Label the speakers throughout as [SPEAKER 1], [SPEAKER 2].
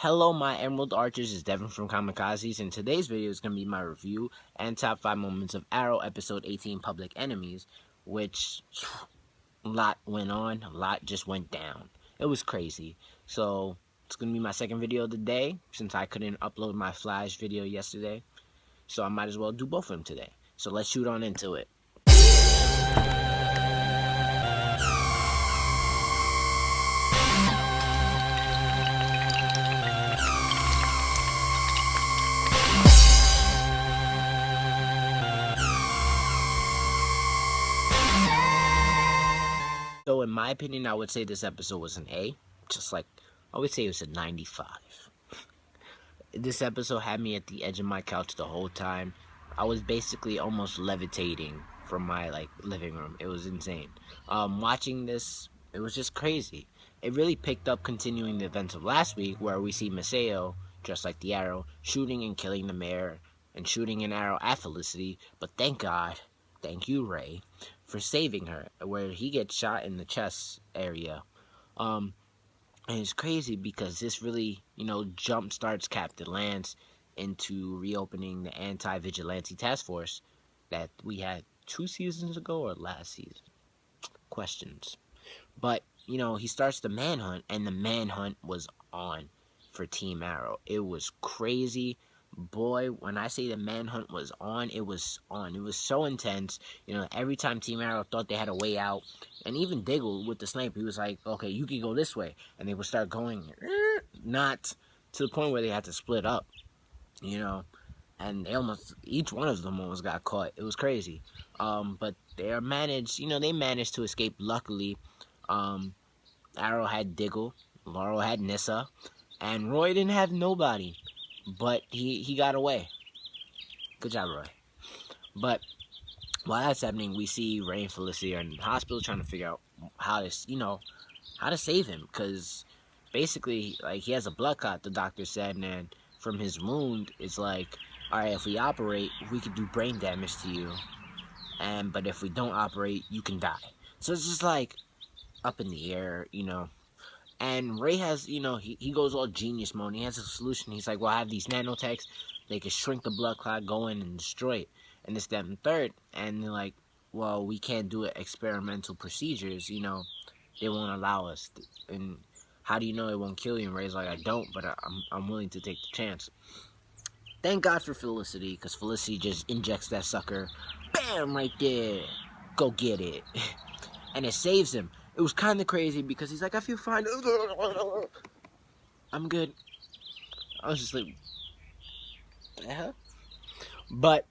[SPEAKER 1] Hello, my Emerald Archers, is Devin from ComiKazees, and today's video is going to be my review and top 5 moments of Arrow Episode 18 Public Enemies, which a lot went on, a lot just went down. It was crazy. So, it's going to be my second video of the day, since I couldn't upload my Flash video yesterday. So, I might as well do both of them today. So, let's shoot on into it. So in my opinion, I would say this episode was an A. Just like, I would say it was a 95. This episode had me at the edge of my couch the whole time. I was basically almost levitating from my living room. It was insane. Watching this, it was just crazy. It really picked up continuing the events of last week, where we see Maseo, just like the Arrow, shooting and killing the mayor and shooting an arrow at Felicity. But thank God, thank you, Ray, for saving her, where he gets shot in the chest area. And it's crazy because this really, jump starts Captain Lance into reopening the anti-vigilante task force that we had 2 seasons ago or last season. Questions. But, he starts the manhunt, and the manhunt was on for Team Arrow. It was crazy. Boy, when I say the manhunt was on, it was on. It was so intense. Every time Team Arrow thought they had a way out, and even Diggle with the sniper, he was like, okay, you can go this way. And they would start going, not to the point where they had to split up, and they each one of them almost got caught. It was crazy. But they managed to escape, luckily. Arrow had Diggle, Laurel had Nyssa, and Roy didn't have nobody. But he got away. Good job, Roy. But while that's happening, we see Ray and Felicity are in the hospital trying to figure out how to save him. Because basically, he has a blood clot, the doctor said, and from his wound, it's like, alright, if we operate, we could do brain damage to you. But if we don't operate, you can die. So it's just up in the air, And Ray has, he goes all genius mode. He has a solution. He's like, well, I have these nanotechs. They can shrink the blood clot, go in and destroy it. And this, that, and third. And they're like, well, we can't do it experimental procedures. They won't allow us. And how do you know it won't kill you? And Ray's like, I don't, but I'm willing to take the chance. Thank God for Felicity, because Felicity just injects that sucker. Bam! Right there. Go get it. And it saves him. It was kind of crazy because he's like, I feel fine. I'm good. I was just like, yeah. But,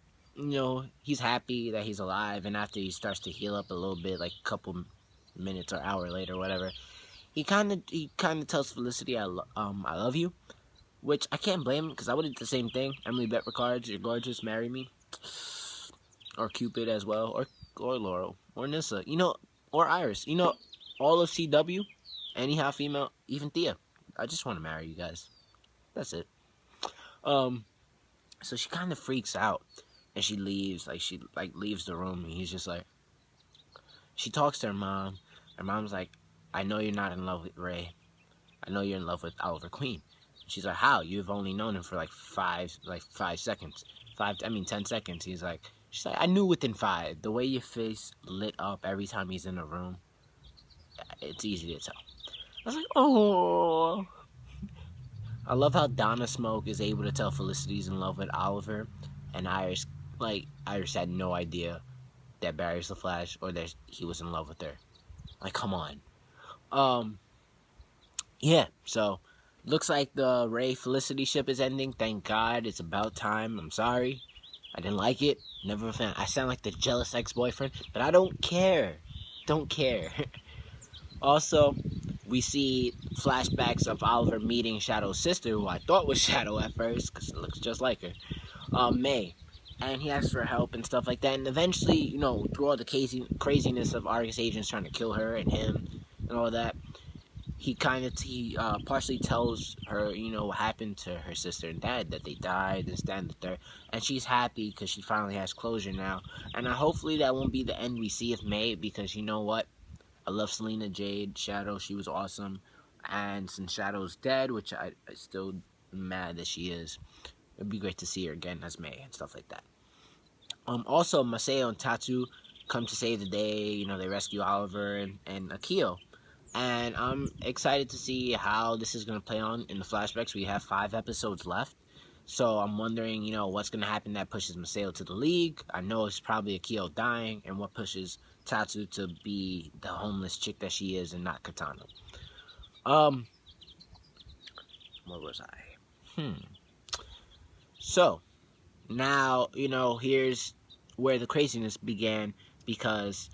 [SPEAKER 1] he's happy that he's alive. And after he starts to heal up a little bit, like a couple minutes or hour later, whatever, he kind of tells Felicity, I love you. Which I can't blame him, because I would have did the same thing. Emily Bet Ricards, you're gorgeous, marry me. Or Cupid as well. Or Laurel. Or Nyssa. Or Iris. All of CW, anyhow female, even Thea. I just want to marry you guys. That's it. So she kind of freaks out, and she leaves. She leaves the room, and he's just like, she talks to her mom. Her mom's like, I know you're not in love with Ray. I know you're in love with Oliver Queen. She's like, how? You've only known him for 5 seconds. 10 seconds. She's like, I knew within 5. The way your face lit up every time he's in the room. It's easy to tell. I was like, oh. I love how Donna Smoke is able to tell Felicity's in love with Oliver, and Iris had no idea that Barry's the Flash or that he was in love with her. Come on. Yeah. So looks like the Ray Felicity ship is ending. Thank God. It's about time. I'm sorry. I didn't like it. Never a fan. I sound like the jealous ex-boyfriend, but I don't care. Don't care. Also, we see flashbacks of Oliver meeting Shadow's sister, who I thought was Shadow at first, because it looks just like her, May. And he asks for help and stuff like that. And eventually, through all the craziness of Argus agents trying to kill her and him and all that, he partially tells her, what happened to her sister and dad, that they died, this, that, and the third. And she's happy because she finally has closure now. And hopefully that won't be the end we see of May, because you know what? I love Selena Jade, Shadow, she was awesome. And since Shadow's dead, which I still mad that she is, it'd be great to see her again as May and stuff like that. Also, Maseo and Tatsu come to save the day. You know, they rescue Oliver and Akio. And I'm excited to see how this is going to play on in the flashbacks. We have 5 episodes left. So I'm wondering, you know, what's going to happen that pushes Maseo to the League. I know it's probably Akio dying, and what pushes Tatsu to be the homeless chick that she is and not Katana. Where was I? So, now, you know, here's where the craziness began, because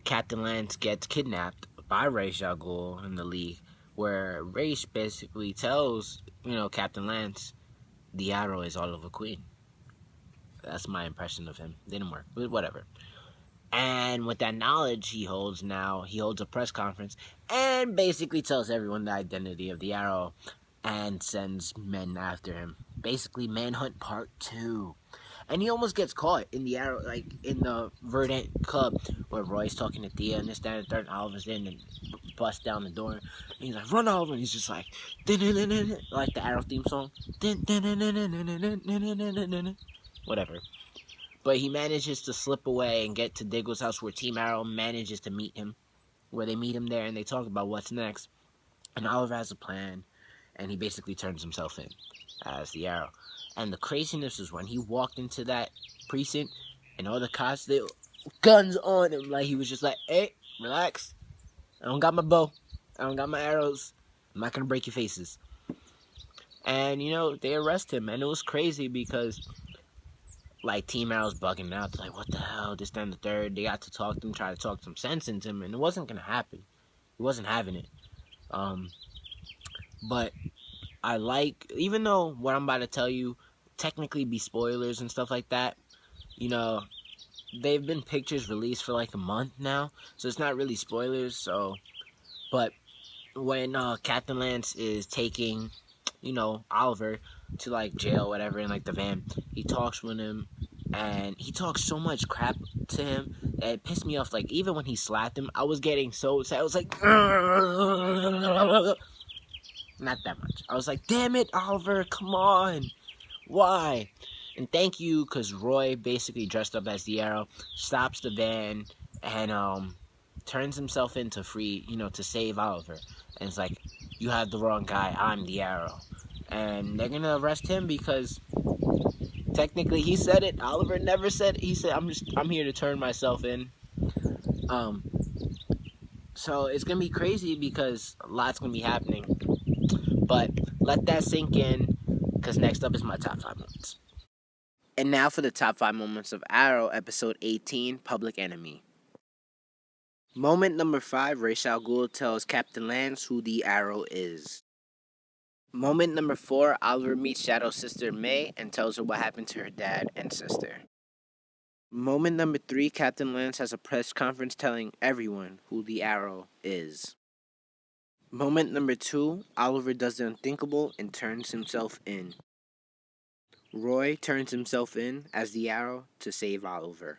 [SPEAKER 1] Captain Lance gets kidnapped by Ra's al Ghul in the League, where Ra's basically tells, you know, Captain Lance, the Arrow is Oliver Queen. That's my impression of him. Didn't work, but whatever. And with that knowledge he holds now, he holds a press conference and basically tells everyone the identity of the Arrow and sends men after him. Basically, Manhunt Part 2. And he almost gets caught in the Arrow, like in the Verdant Club, where Roy's talking to Thea and this, that, and third, and Oliver's in and busts down the door. And he's like, run, Oliver. And he's just like, like the Arrow theme song. Whatever. But he manages to slip away and get to Diggle's house, where Team Arrow manages to meet him. Where they meet him there and they talk about what's next. And Oliver has a plan. And he basically turns himself in as the Arrow. And the craziness is when he walked into that precinct and all the cops, they guns on him. Like, he was just like, hey, relax. I don't got my bow. I don't got my arrows. I'm not going to break your faces. And, you know, they arrest him. And it was crazy because, like, Team Arrow's bugging out. They're like, what the hell? This, that, and the third. They got to talk to him, try to talk some sense into him. And it wasn't going to happen. He wasn't having it. But I like, even though what I'm about to tell you technically be spoilers and stuff like that, you know, they've been pictures released for like a month now, so it's not really spoilers. So, but when Captain Lance is taking, you know, Oliver to like jail or whatever in like the van, he talks with him, and he talks so much crap to him that it pissed me off. Like, even when he slapped him, I was getting so sad. I was like, not that much. I was like, damn it, Oliver, come on. Why? And thank you, because Roy basically dressed up as the Arrow, stops the van, and turns himself in to free, you know, to save Oliver. And it's like, you have the wrong guy, I'm the Arrow. And they're gonna arrest him because technically he said it. Oliver never said it. He said, I'm here to turn myself in. So it's gonna be crazy because a lot's gonna be happening. But let that sink in, because next up is my top 5 moments. And now for the top 5 moments of Arrow, episode 18, Public Enemy. Moment number 5, Ra's al Ghul tells Captain Lance who the Arrow is. Moment number 4, Oliver meets Shadow's sister May and tells her what happened to her dad and sister. Moment number 3, Captain Lance has a press conference telling everyone who the Arrow is. Moment number 2, Oliver does the unthinkable and turns himself in. Roy turns himself in as the Arrow to save Oliver.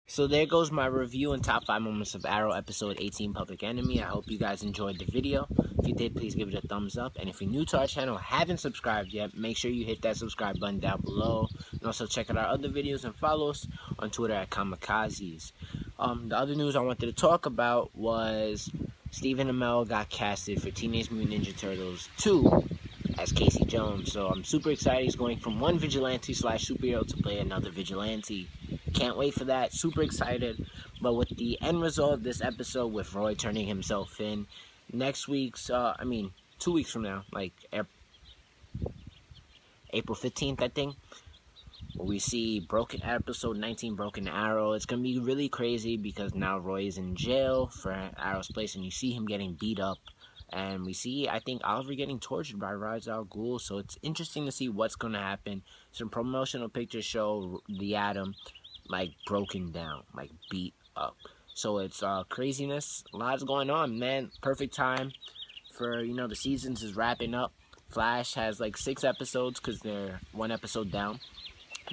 [SPEAKER 1] So there goes my review and top 5 moments of Arrow episode 18, Public Enemy. I hope you guys enjoyed the video. If you did, please give it a thumbs up. And if you're new to our channel, haven't subscribed yet, make sure you hit that subscribe button down below. And also check out our other videos and follow us on Twitter at ComiKazees. The other news I wanted to talk about was Stephen Amell got casted for Teenage Mutant Ninja Turtles 2 as Casey Jones. So I'm super excited. He's going from one vigilante / superhero to play another vigilante. Can't wait for that. Super excited. But with the end result of this episode, with Roy turning himself in, next week's, 2 weeks from now, like April 15th, I think, we see episode 19, Broken Arrow. It's going to be really crazy because now Roy is in jail for Arrow's place, and you see him getting beat up. And we see, I think, Oliver getting tortured by Ra's al Ghul. So it's interesting to see what's going to happen. Some promotional pictures show the Atom, like, broken down, like, beat up. So it's craziness. A lot's going on, man. Perfect time for, the seasons is wrapping up. Flash has, like, 6 episodes because they're 1 episode down.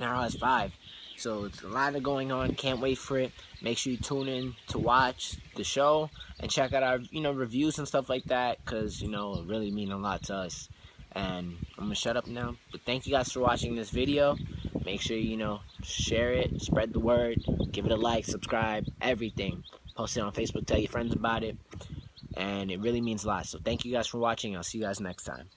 [SPEAKER 1] Arrow has 5. So it's a lot of going on. Can't wait for it. Make sure you tune in to watch the show and check out our, reviews and stuff like that, because, it really mean a lot to us. And I'm going to shut up now. But thank you guys for watching this video. Make sure you, share it, spread the word, give it a like, subscribe, everything. Post it on Facebook, tell your friends about it. And it really means a lot. So thank you guys for watching. I'll see you guys next time.